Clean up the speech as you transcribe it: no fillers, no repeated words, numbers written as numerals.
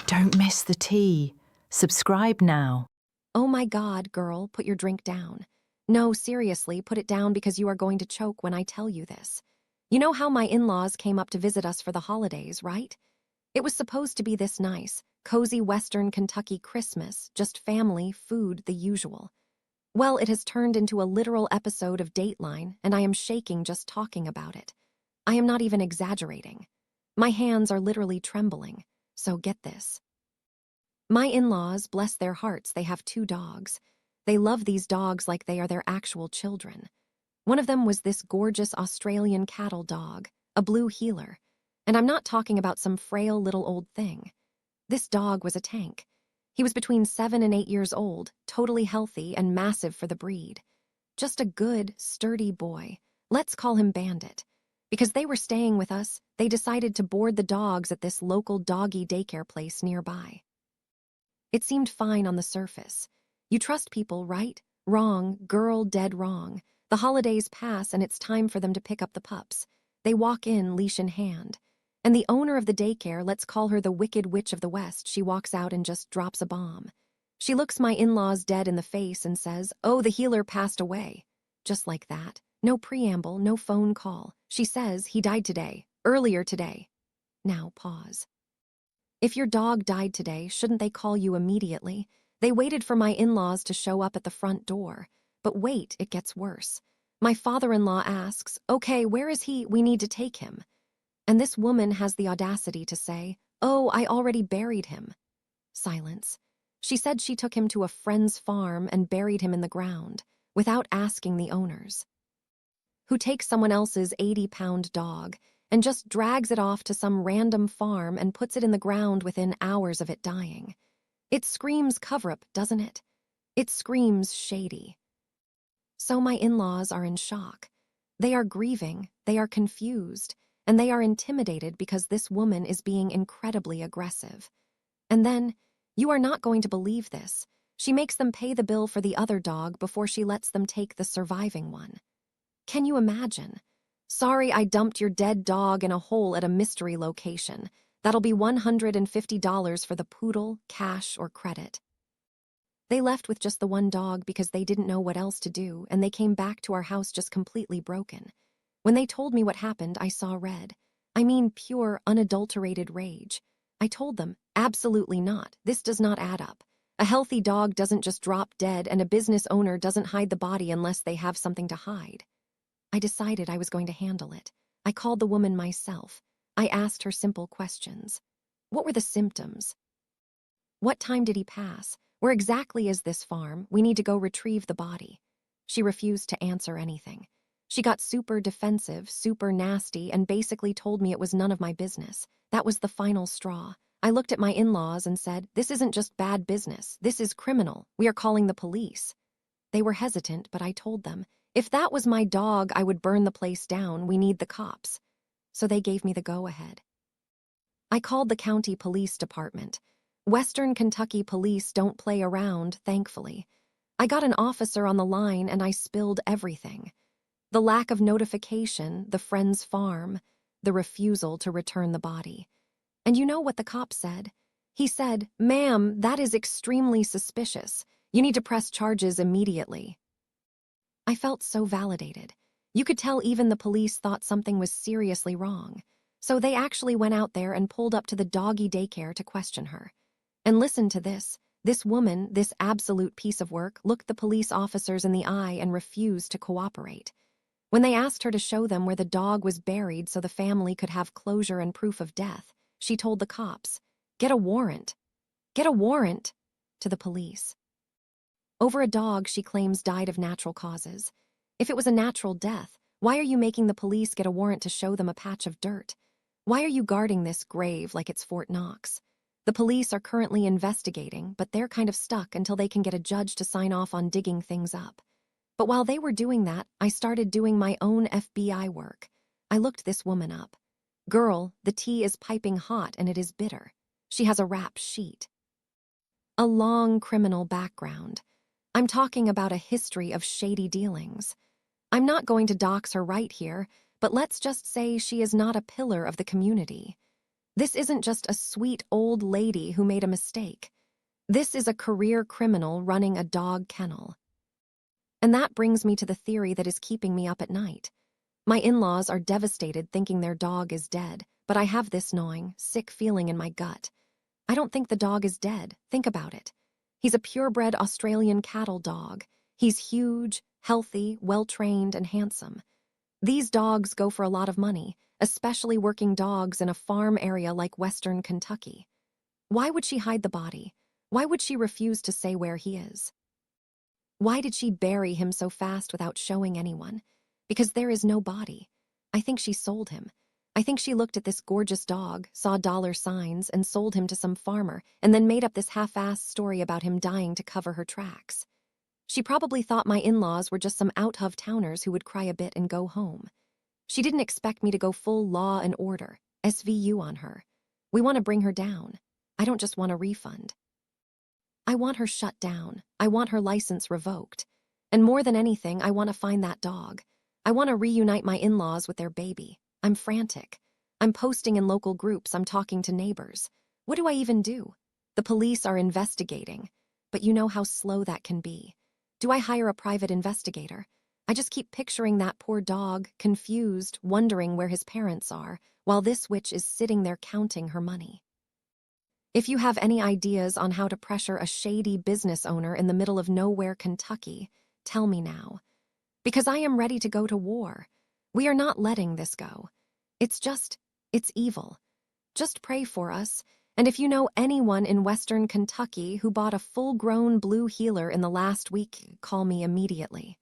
Don't miss the tea. Subscribe now. Oh my God, girl, put your drink down. No, seriously, put it down because you are going to choke when I tell you this. You know how my in-laws came up to visit us for the holidays, right? It was supposed to be this nice, cozy Western Kentucky Christmas, just family, food, the usual. Well, it has turned into a literal episode of Dateline, and I am shaking just talking about it. I am not even exaggerating. My hands are literally trembling, so get this. My in-laws, bless their hearts, they have 2 dogs. They love these dogs like they are their actual children. One of them was this gorgeous Australian cattle dog, a blue heeler. And I'm not talking about some frail little old thing. This dog was a tank. He was between 7 and 8 years old, totally healthy and massive for the breed. Just a good, sturdy boy. Let's call him Bandit. Because they were staying with us, they decided to board the dogs at this local doggy daycare place nearby. It seemed fine on the surface. You trust people, right? Wrong, girl, dead wrong. The holidays pass and it's time for them to pick up the pups. They walk in, leash in hand. And the owner of the daycare, let's call her the Wicked Witch of the West, she walks out and just drops a bomb. She looks my in-laws dead in the face and says, "Oh, the healer passed away." Just like that. No preamble, no phone call. She says, "He died today, earlier today." Now pause. If your dog died today, shouldn't they call you immediately? They waited for my in-laws to show up at the front door. But wait, it gets worse. My father-in-law asks, "Okay, where is he? We need to take him." And this woman has the audacity to say, "Oh, I already buried him." Silence. She said she took him to a friend's farm and buried him in the ground, without asking the owners. Who takes someone else's 80-pound dog and just drags it off to some random farm and puts it in the ground within hours of it dying. It screams cover-up, doesn't it? It screams shady. So my in-laws are in shock. They are grieving, they are confused, and they are intimidated because this woman is being incredibly aggressive. And then, you are not going to believe this, she makes them pay the bill for the other dog before she lets them take the surviving one. Can you imagine? "Sorry, I dumped your dead dog in a hole at a mystery location. That'll be $150 for the poodle, cash, or credit." They left with just the one dog because they didn't know what else to do, and they came back to our house just completely broken. When they told me what happened, I saw red. I mean pure, unadulterated rage. I told them, absolutely not. This does not add up. A healthy dog doesn't just drop dead, and a business owner doesn't hide the body unless they have something to hide. I decided I was going to handle it. I called the woman myself. I asked her simple questions. What were the symptoms? What time did he pass? Where exactly is this farm? We need to go retrieve the body. She refused to answer anything. She got super defensive, super nasty, and basically told me it was none of my business. That was the final straw. I looked at my in-laws and said, "This isn't just bad business. This is criminal. We are calling the police." They were hesitant, but I told them, if that was my dog, I would burn the place down. We need the cops. So they gave me the go-ahead. I called the county police department. Western Kentucky police don't play around, thankfully. I got an officer on the line and I spilled everything. The lack of notification, the friend's farm, the refusal to return the body. And you know what the cop said? He said, "Ma'am, that is extremely suspicious. You need to press charges immediately." I felt so validated. You could tell even the police thought something was seriously wrong. So they actually went out there and pulled up to the doggy daycare to question her. And listen to this. This woman, this absolute piece of work, looked the police officers in the eye and refused to cooperate. When they asked her to show them where the dog was buried so the family could have closure and proof of death, she told the cops, "Get a warrant. Get a warrant," to the police. Over a dog she claims died of natural causes. If it was a natural death, why are you making the police get a warrant to show them a patch of dirt? Why are you guarding this grave like it's Fort Knox? The police are currently investigating, but they're kind of stuck until they can get a judge to sign off on digging things up. But while they were doing that, I started doing my own FBI work. I looked this woman up. Girl, the tea is piping hot and it is bitter. She has a rap sheet. A long criminal background. I'm talking about a history of shady dealings. I'm not going to dox her right here, but let's just say she is not a pillar of the community. This isn't just a sweet old lady who made a mistake. This is a career criminal running a dog kennel. And that brings me to the theory that is keeping me up at night. My in-laws are devastated thinking their dog is dead, but I have this gnawing, sick feeling in my gut. I don't think the dog is dead. Think about it. He's a purebred Australian cattle dog. He's huge, healthy, well-trained, and handsome. These dogs go for a lot of money, especially working dogs in a farm area like Western Kentucky. Why would she hide the body? Why would she refuse to say where he is? Why did she bury him so fast without showing anyone? Because there is no body. I think she sold him. I think she looked at this gorgeous dog, saw dollar signs, and sold him to some farmer, and then made up this half-assed story about him dying to cover her tracks. She probably thought my in-laws were just some out-of-towners who would cry a bit and go home. She didn't expect me to go full law and order, SVU on her. We want to bring her down. I don't just want a refund. I want her shut down. I want her license revoked. And more than anything, I want to find that dog. I want to reunite my in-laws with their baby. I'm frantic. I'm posting in local groups. I'm talking to neighbors. What do I even do? The police are investigating. But you know how slow that can be. Do I hire a private investigator? I just keep picturing that poor dog, confused, wondering where his parents are, while this witch is sitting there counting her money. If you have any ideas on how to pressure a shady business owner in the middle of nowhere, Kentucky, tell me now. Because I am ready to go to war. We are not letting this go. It's evil. Just pray for us, and if you know anyone in Western Kentucky who bought a full-grown blue heeler in the last week, call me immediately.